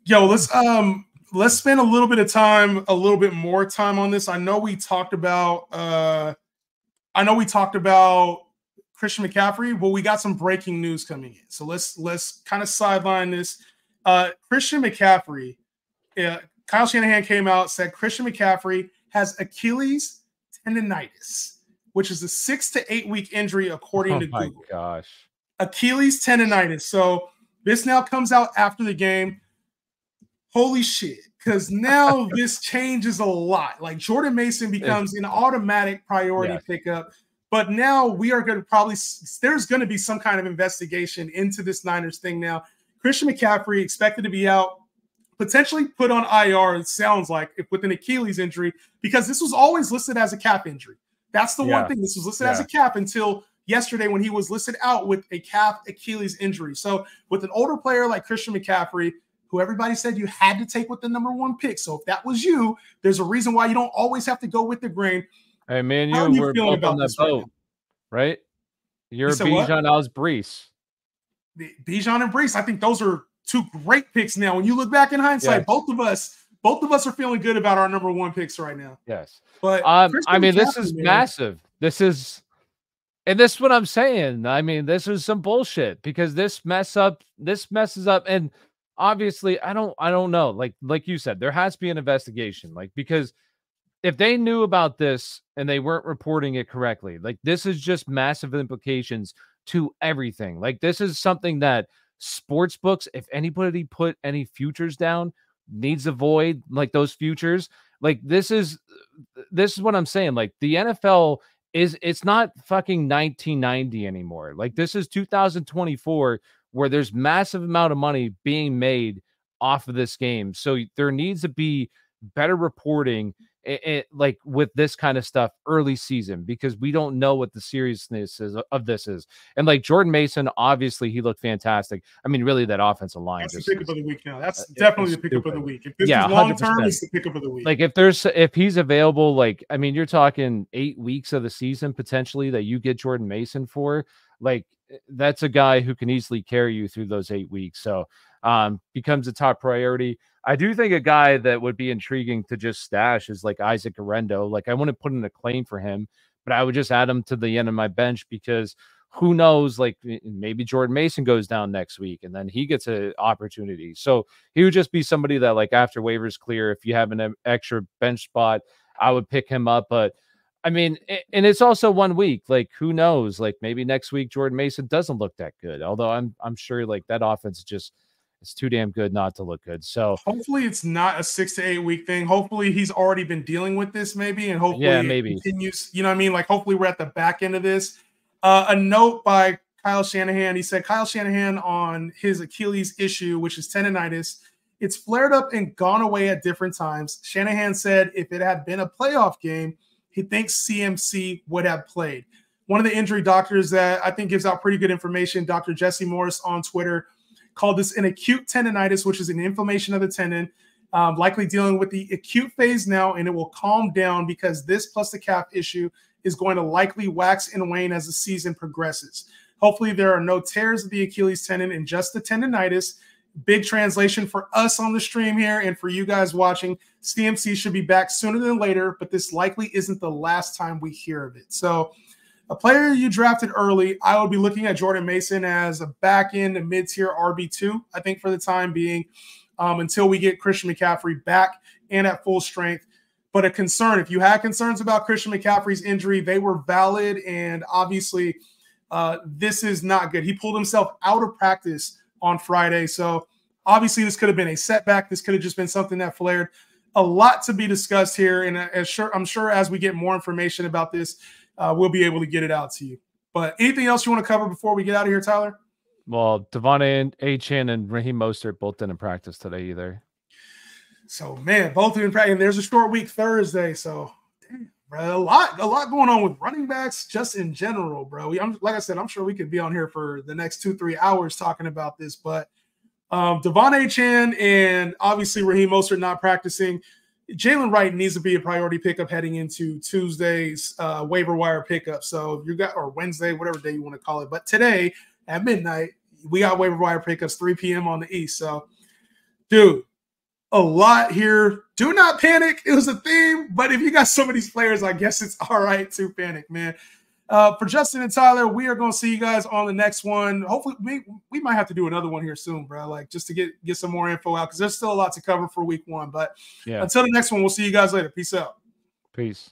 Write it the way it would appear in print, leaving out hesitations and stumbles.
Yo, let's spend a little bit more time on this. I know we talked about Christian McCaffrey. Well, we got some breaking news coming in. So let's kind of sideline this. Christian McCaffrey, Kyle Shanahan came out, said Christian McCaffrey has Achilles tendonitis, which is a 6 to 8 week injury according to Google. Oh my gosh. Achilles tendonitis. So this now comes out after the game. Holy shit. Because now this changes a lot. Like Jordan Mason becomes an automatic priority pickup. But now we are going to there's going to be some kind of investigation into this Niners thing now. Christian McCaffrey expected to be out, potentially put on IR, it sounds like, with an Achilles injury, because this was always listed as a calf injury. That's the one thing. This was listed as a calf until yesterday when he was listed out with a calf Achilles injury. So with an older player like Christian McCaffrey, who everybody said you had to take with the #1 pick. So if that was you, there's a reason why you don't always have to go with the grain. Hey, man, you were both on that boat, right? You're Bijan, I was Brees. Bijan and Brees, I think those are two great picks now. When you look back in hindsight, both of us are feeling good about our #1 picks right now. Yes. But I mean, this is massive. This is what I'm saying. I mean, this is some bullshit because this messes up. And obviously, I don't know. Like you said, there has to be an investigation. Like, because if they knew about this and they weren't reporting it correctly, like, this is just massive implications to everything. Like, this is something that sports books, if anybody put any futures down, needs to avoid, like, those futures. Like, this is what I'm saying. Like, the NFL it's not fucking 1990 anymore. Like, this is 2024, where there's massive amount of money being made off of this game. So there needs to be better reporting, like, with this kind of stuff early season, because we don't know what the seriousness of this is. And like Jordan Mason, obviously he looked fantastic. I mean, really, that offensive line. That's the pickup of the week now. That's definitely the pickup of the week. If this is long term, it's the pickup of the week. Like, if he's available, like, I mean, you're talking 8 weeks of the season potentially that you get Jordan Mason for. Like, that's a guy who can easily carry you through those 8 weeks. So becomes a top priority. I do think a guy that would be intriguing to just stash is like Isaac Arendo. Like, I wouldn't put in a claim for him, but I would just add him to the end of my bench, because who knows, like, maybe Jordan Mason goes down next week and then he gets an opportunity. So he would just be somebody that, like, after waivers clear, if you have an extra bench spot, I would pick him up. But I mean, and it's also 1 week. Like, who knows? Like, maybe next week Jordan Mason doesn't look that good. Although I'm sure, like, that offense just, it's too damn good not to look good. So hopefully it's not a 6 to 8 week thing. Hopefully he's already been dealing with this, maybe, and hopefully it continues. You know what I mean? Like, hopefully we're at the back end of this. A note by Kyle Shanahan. He said Kyle Shanahan on his Achilles issue, which is tendonitis, it's flared up and gone away at different times. Shanahan said if it had been a playoff game, he thinks CMC would have played. One of the injury doctors that I think gives out pretty good information, Dr. Jesse Morris on Twitter, called this an acute tendonitis, which is an inflammation of the tendon, likely dealing with the acute phase now, and it will calm down because this plus the calf issue is going to likely wax and wane as the season progresses. Hopefully there are no tears of the Achilles tendon and just the tendonitis. Big translation for us on the stream here and for you guys watching. CMC should be back sooner than later, but this likely isn't the last time we hear of it. So a player you drafted early, I would be looking at Jordan Mason as a back-end to mid-tier RB2, I think, for the time being, until we get Christian McCaffrey back and at full strength. But a concern, if you had concerns about Christian McCaffrey's injury, they were valid, and obviously this is not good. He pulled himself out of practice on Friday, so obviously this could have been a setback. This could have just been something that flared. A lot to be discussed here, and I'm sure as we get more information about this, we'll be able to get it out to you. But anything else you want to cover before we get out of here, Tyler? Well, Devon Achane and Raheem Mostert both didn't practice today either. So, man, both didn't practice. And there's a short week Thursday, so damn, bro, a lot going on with running backs just in general, bro. Like I said, I'm sure we could be on here for the next 2-3 hours talking about this. But Devon Achane and obviously Raheem Mostert not practicing. Jalen Wright needs to be a priority pickup heading into Tuesday's waiver wire pickup. So if you got, or Wednesday, whatever day you want to call it. But today at midnight, we got waiver wire pickups, 3 p.m. on the East. So, dude, a lot here. Do not panic. It was a theme, but if you got some of these players, I guess it's all right to panic, man. For Justin and Tyler, we are going to see you guys on the next one. Hopefully, we might have to do another one here soon, bro. Like just to get some more info out because there's still a lot to cover for week 1. But until the next one, we'll see you guys later. Peace out. Peace.